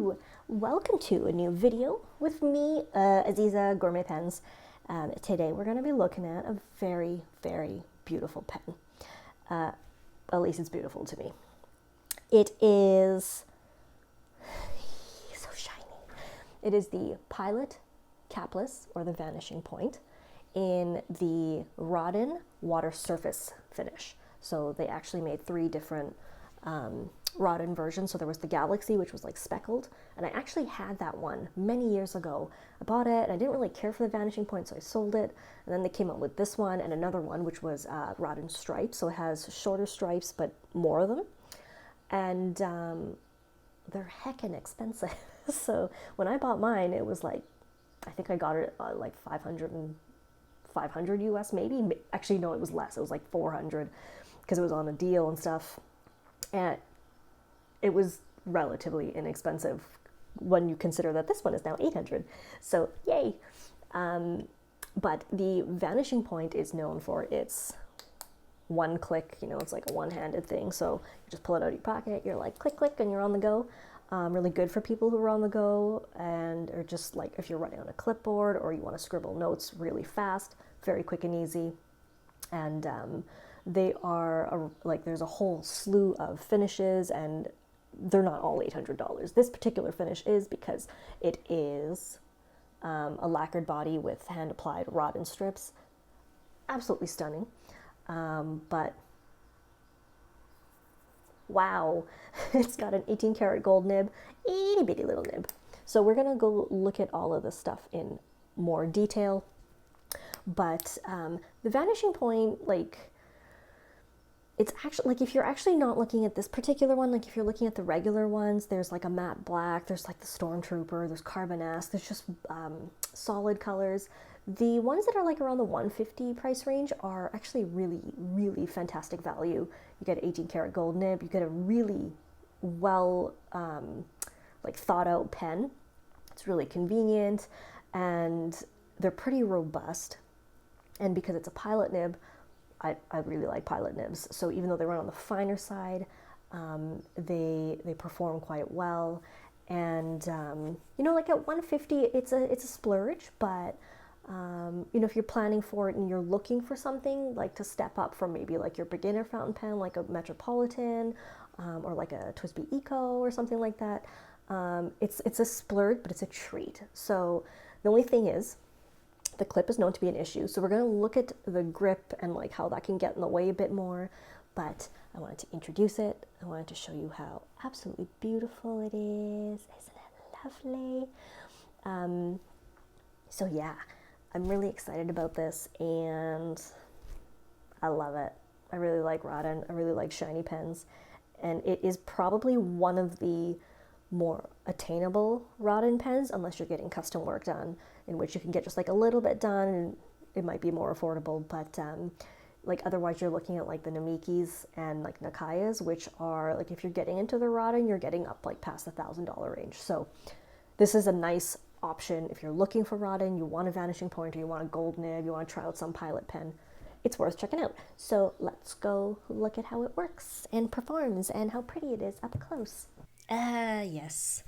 Hello! Welcome to a new video with me, Aziza Gourmet Pens. Today we're going to be looking at a very, very beautiful pen. At least it's beautiful to me. It is so shiny. It is the Pilot Capless, or the Vanishing Point, in the Raden water surface finish. So they actually made three different Raden versions. So there was the Galaxy, which was like speckled, and I actually had that one many years ago. I bought it and I didn't really care for the Vanishing Point, so I sold it, and then they came out with this one and another one, which was Raden stripes. So it has shorter stripes but more of them, and they're heckin' expensive. So when I bought mine, it was like, I think I got it like 500 US maybe. Actually no, it was less. It was like 400 because it was on a deal and stuff, and it was relatively inexpensive when you consider that this one is now 800. So yay. But the Vanishing Point is known for its one click, you know, it's like a one-handed thing. So you just pull it out of your pocket, you're like click, click, and you're on the go. Really good for people who are on the go, and or just like if you're writing on a clipboard or you want to scribble notes really fast, very quick and easy. And they are like, there's a whole slew of finishes, and they're not all $800. This particular finish is because it is a lacquered body with hand applied Raden strips. Absolutely stunning. But wow, it's got an 18 karat gold nib, itty bitty little nib. So we're gonna go look at all of this stuff in more detail. But the Vanishing Point, like, it's actually, like, if you're actually not looking at this particular one, like if you're looking at the regular ones, there's like a matte black, there's like the Stormtrooper, there's Carbonace, there's just solid colors. The ones that are like around the 150 price range are actually really, really fantastic value. You get 18 karat gold nib, you get a really well like thought out pen. It's really convenient, and they're pretty robust. And because it's a Pilot nib, I really like Pilot nibs. So even though they run on the finer side, they perform quite well. And you know, like at 150, it's a splurge, but you know, if you're planning for it and you're looking for something like to step up from maybe like your beginner fountain pen, like a Metropolitan or like a TWSBI Eco or something like that, it's a splurge, but it's a treat. So the only thing is, the clip is known to be an issue, so we're going to look at the grip and like how that can get in the way a bit more. But I wanted to introduce it. I wanted to show you how absolutely beautiful it is. Isn't it lovely? So yeah, I'm really excited about this, and I love it. I really like Raden. I really like shiny pens, and it is probably one of the more attainable Raden pens, unless you're getting custom work done, in which you can get just like a little bit done and it might be more affordable. But like otherwise you're looking at like the Namikis and like Nakayas, which are like, if you're getting into the Raden, you're getting up like past the $1,000 range. So this is a nice option if you're looking for Raden, you want a Vanishing Point, or you want a gold nib, you want to try out some Pilot pen. It's worth checking out. So let's go look at how it works and performs and how pretty it is up close. Yes.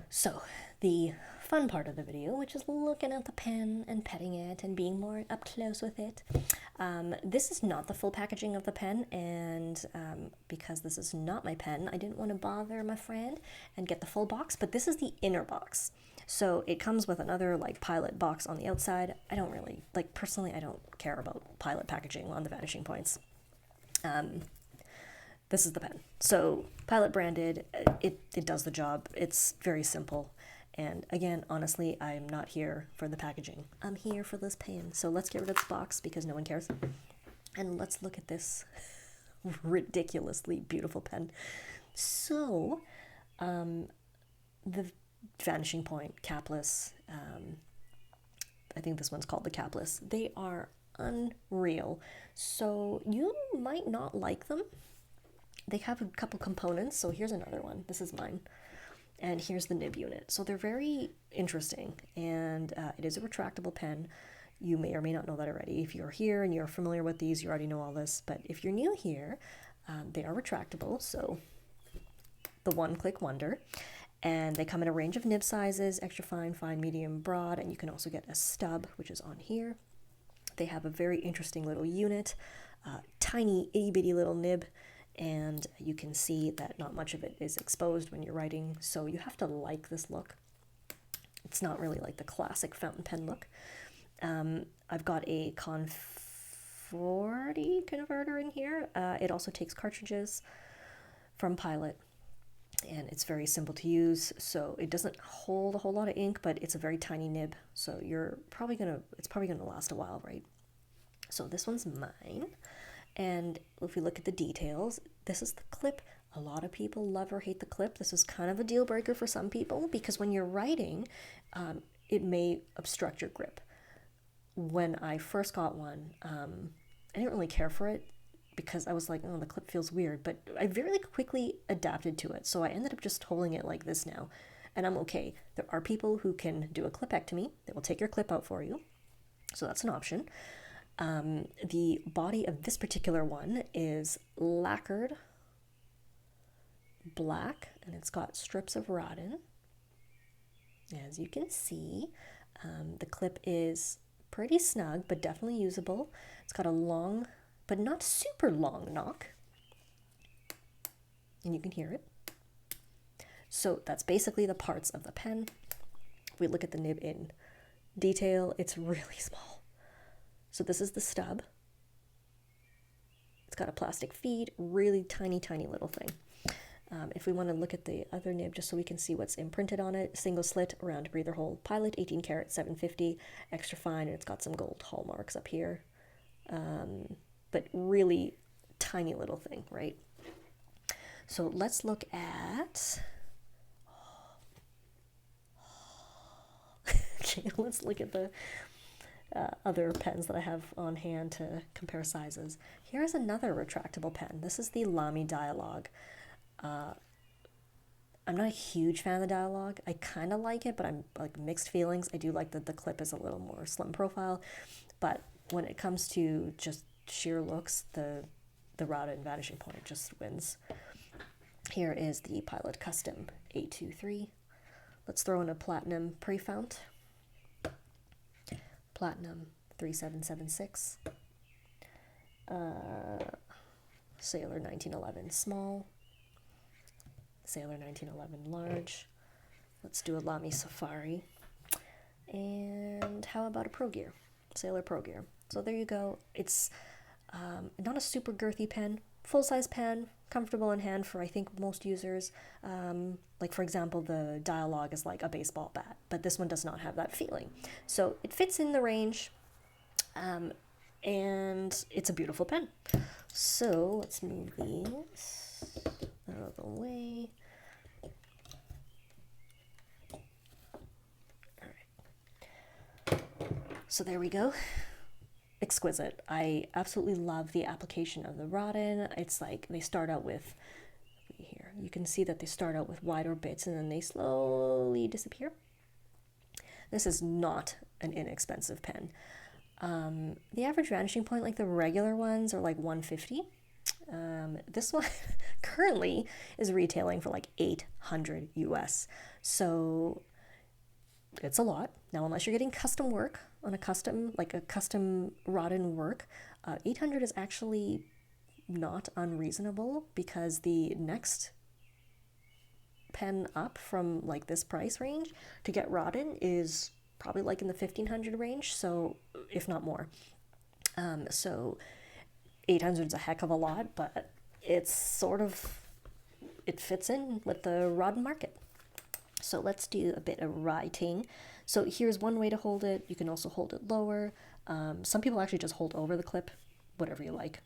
So the fun part of the video, which is looking at the pen and petting it and being more up close with it. This is not the full packaging of the pen, and because this is not my pen, I didn't want to bother my friend and get the full box, but this is the inner box. So it comes with another like Pilot box on the outside. I don't really, like, personally, I don't care about Pilot packaging on the Vanishing Points. This is the pen. So Pilot branded, it does the job. It's very simple. And again, honestly, I'm not here for the packaging. I'm here for this pen. So let's get rid of this box because no one cares. And let's look at this ridiculously beautiful pen. So the Vanishing Point capless, I think this one's called the capless. They are unreal. So you might not like them. They have a couple components. So here's another one. This is mine. And here's the Nib Unit. So they're very interesting, and it is a retractable pen. You may or may not know that already. If you're here and you're familiar with these, you already know all this. But if you're new here, they are retractable, so the one-click wonder. And they come in a range of nib sizes, extra fine, fine, medium, broad, and you can also get a stub, which is on here. They have a very interesting little unit, tiny itty bitty little nib, and you can see that not much of it is exposed when you're writing, so you have to like this look. It's not really like the classic fountain pen look. I've got a Conforti converter in here. It also takes cartridges from Pilot, and it's very simple to use, so it doesn't hold a whole lot of ink, but it's a very tiny nib, so it's probably gonna last a while, right? So this one's mine, and if we look at the details, this is the clip. A lot of people love or hate the clip. This is kind of a deal breaker for some people, because when you're writing, it may obstruct your grip. When I first got one, I didn't really care for it, because I was like, oh, the clip feels weird, but I very quickly adapted to it. So I ended up just holding it like this now, and I'm okay. There are people who can do a clipectomy. They will take your clip out for you. So that's an option. The body of this particular one is lacquered black, and it's got strips of Raden. As you can see, the clip is pretty snug, but definitely usable. It's got a long, but not super long knock, and you can hear it. So that's basically the parts of the pen. If we look at the nib in detail, it's really small. So this is the stub. It's got a plastic feed, really tiny, tiny little thing. If we want to look at the other nib, just so we can see what's imprinted on it, single slit, round breather hole, Pilot, 18 karat, 750, extra fine, and it's got some gold hallmarks up here. But really tiny little thing, right? So let's look at, okay, let's look at the other pens that I have on hand to compare sizes. Here's another retractable pen. This is the Lamy Dialogue. I'm not a huge fan of the Dialogue. I kind of like it, but I'm like mixed feelings. I do like that the clip is a little more slim profile, but when it comes to just sheer looks, the Raden Vanishing Point just wins. Here is the Pilot Custom 823. Let's throw in a Platinum Pre-Fount. Platinum 3776. Sailor 1911 small. Sailor 1911 large. Let's do a Lamy Safari. And how about a Pro Gear? Sailor Pro Gear. So there you go. It's not a super girthy pen. Full-size pen, comfortable in hand for I think most users. Like for example, the Dialogue is like a baseball bat, but this one does not have that feeling. So it fits in the range, and it's a beautiful pen. So let's move these out of the way. All right. So there we go. Exquisite. I absolutely love the application of the Raden. It's like they start out with, here you can see that they start out with wider bits and then they slowly disappear. This is not an inexpensive pen. The average vanishing point, like the regular ones, are like $150. This one currently is retailing for like $800 US. So it's a lot. Now, unless you're getting custom work on a custom Raden work, 800 is actually not unreasonable, because the next pen up from like this price range to get Raden is probably like in the 1500 range, so if not more. So 800 is a heck of a lot, but it's sort of, it fits in with the Raden market. So let's do a bit of writing. So here's one way to hold it. You can also hold it lower. Some people actually just hold over the clip, whatever you like.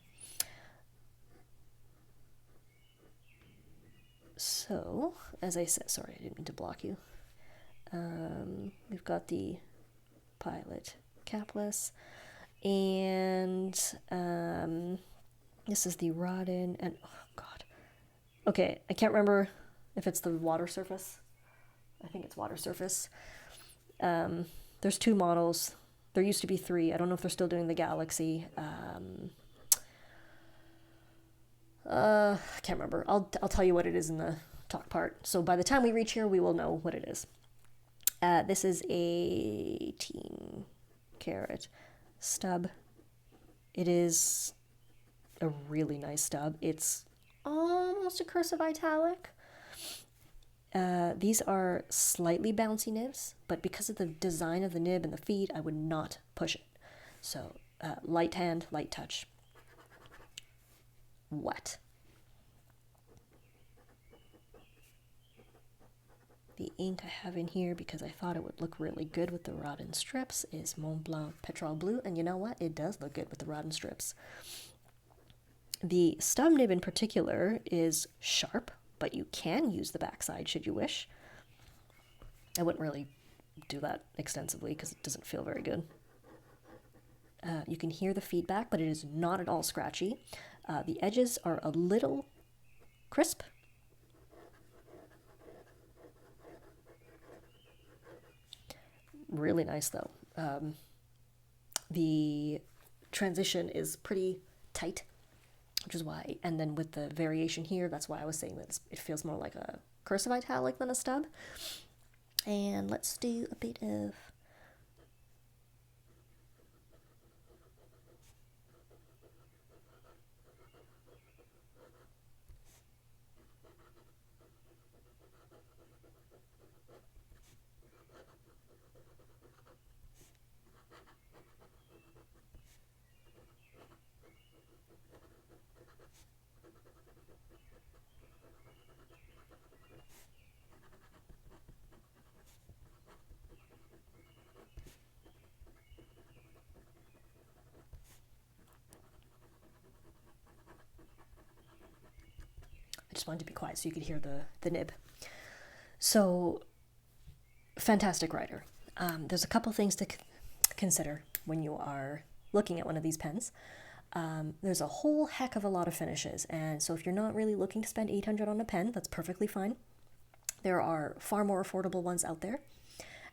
So, as I said, sorry, I didn't mean to block you. We've got the Pilot capless, and this is the Raden, and oh god. Okay, I can't remember if it's the water surface. I think it's water surface. There's two models. There used to be three. I don't know if they're still doing the Galaxy. I can't remember. I'll tell you what it is in the talk part. So by the time we reach here, we will know what it is. This is a 18 karat stub. It is a really nice stub. It's almost a cursive italic. These are slightly bouncy nibs, but because of the design of the nib and the feed, I would not push it. So light hand, light touch. What? The ink I have in here, because I thought it would look really good with the Raden strips, is Mont Blanc Petrol Blue, and you know what? It does look good with the Raden strips. The stub nib in particular is sharp, but you can use the backside should you wish. I wouldn't really do that extensively because it doesn't feel very good. You can hear the feedback, but it is not at all scratchy. The edges are a little crisp. Really nice though. The transition is pretty tight, which is why, and then with the variation here, that's why I was saying that it feels more like a cursive italic than a stub. And let's do a bit of just wanted to be quiet so you could hear the nib. So, fantastic writer. There's a couple things to consider when you are looking at one of these pens. There's a whole heck of a lot of finishes, and so if you're not really looking to spend $800 on a pen, that's perfectly fine. There are far more affordable ones out there,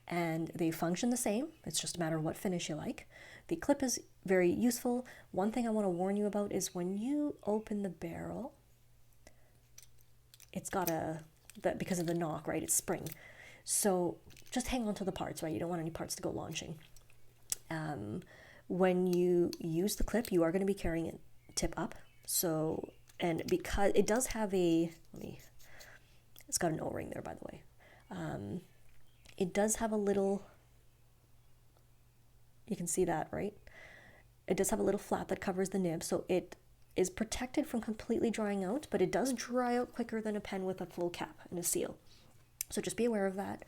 and they function the same. It's just a matter of what finish you like. The clip is very useful. One thing I want to warn you about is when you open the barrel, it's got because of the knock, right? It's spring. So just hang on to the parts, right? You don't want any parts to go launching. When you use the clip, you are going to be carrying it tip up. So, and because it does have it's got an O-ring there, by the way. It does have a little, you can see that, right? It does have a little flap that covers the nib, so it is protected from completely drying out, but it does dry out quicker than a pen with a full cap and a seal. So just be aware of that.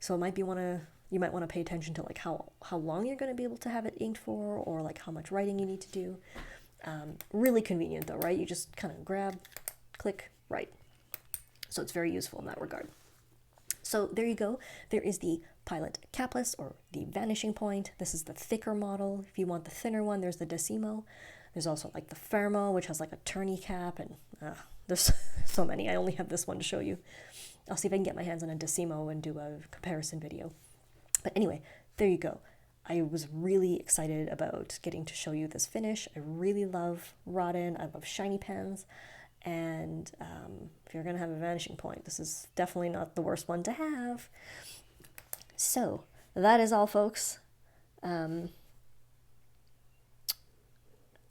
So you might want to pay attention to like how long you're going to be able to have it inked for, or like how much writing you need to do. Really convenient though, right? You just kind of grab, click, write. So it's very useful in that regard. So there you go. There is the Pilot Capless, or the Vanishing Point. This is the thicker model. If you want the thinner one, there's the Decimo. There's also like the Fermo, which has like a tourney cap, and there's so many. I only have this one to show you. I'll see if I can get my hands on a Decimo and do a comparison video. But anyway, there you go. I was really excited about getting to show you this finish. I really love Raden. I love shiny pens. And if you're going to have a Vanishing Point, this is definitely not the worst one to have. So, that is all, folks. I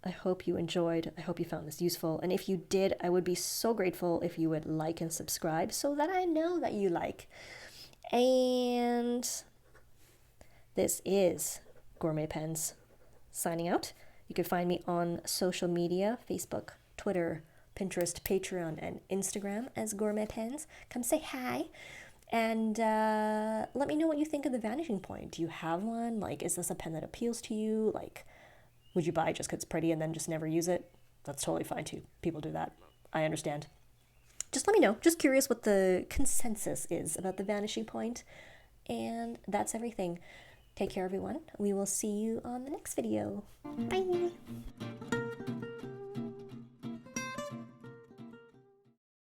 hope you enjoyed. I hope you found this useful. And if you did, I would be so grateful if you would like and subscribe so that I know that you like. And this is Gourmet Pens signing out. You can find me on social media, Facebook, Twitter, Pinterest, Patreon, and Instagram as Gourmet Pens. Come say hi. And let me know what you think of the Vanishing Point. Do you have one? Like, is this a pen that appeals to you? Like, would you buy it just because it's pretty and then just never use it? That's totally fine too. People do that. I understand. Just let me know. Just curious what the consensus is about the Vanishing Point. And that's everything. Take care, everyone. We will see you on the next video. Bye.